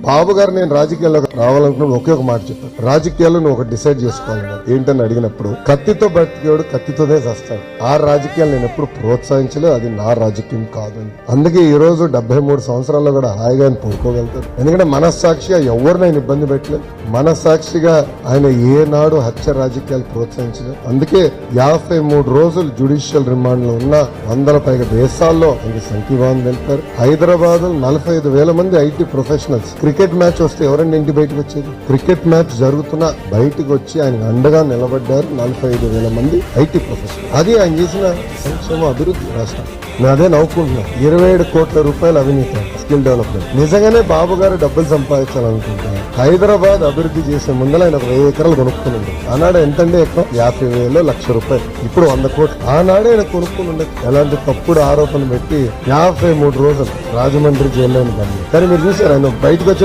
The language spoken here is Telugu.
బాబు గారు నేను రాజకీయాల్లోకి రావాలనుకున్నప్పుడు ఒకే ఒక మాట చెప్పాను, రాజకీయాల్లో నువ్వు ఒకటి డిసైడ్ చేసుకోవాలన్నారు. ఏంటని అడిగినప్పుడు కత్తితో బతికేవాడు కత్తితోనే చేస్తాడు. ఆ రాజకీయాలు నేను ఎప్పుడు ప్రోత్సహించలేదు, అది నా రాజకీయం కాదని. అందుకే ఈ రోజు 73 సంవత్సరాల్లో కూడా హాయిగా ఆయన పడుకోగలుగుతారు. ఎందుకంటే మనస్సాక్షిగా ఎవరిని ఆయన ఇబ్బంది పెట్టలేదు, మనస్సాక్షిగా ఆయన ఏనాడు హత్య రాజకీయాలు ప్రోత్సహించలేదు. అందుకే 53 రోజులు జ్యుడిషియల్ రిమాండ్ లో ఉన్న 100 పైగా దేశాల్లో ఆయన సంఖ్యవాన్ తెలిపారు. హైదరాబాద్ 45,000 మంది ఐటీ ప్రొఫెషనల్స్. క్రికెట్ మ్యాచ్ వస్తే ఎవరండి ఇంటి బయటకు వచ్చేది? క్రికెట్ మ్యాచ్ జరుగుతున్నా బయటకు వచ్చి ఆయన అండగా నిలబడ్డారు 45,000 మంది ఐటీ ప్రొఫెషనల్. అది ఆయన చేసిన సంక్షేమ అభివృద్ధి రాష్ట్రం. నేను అదే నవ్వుకుంటున్నా. 27 కోట్ల రూపాయల అవినీతి స్కిల్ డెవలప్మెంట్. నిజంగానే బాబు గారు డబ్బులు సంపాదించాలనుకుంటున్నారు. హైదరాబాద్ అభివృద్ధి చేసే ముందర ఆయన 1000 ఎకరాలు కొనుక్కున్నాడు. ఆనాడు ఎంతండి ఎకరం? 50,000 1,00,000 రూపాయలు. ఇప్పుడు 100 కోట్లు. ఆనాడే ఆయన కొనుక్కుని ఉండదు. ఎలాంటి తప్పుడు ఆరోపణలు పెట్టి 53 రోజులు రాజమండ్రి జైల్లో ఉంది. కానీ మీరు చూసారు ఆయన బయటకు వచ్చి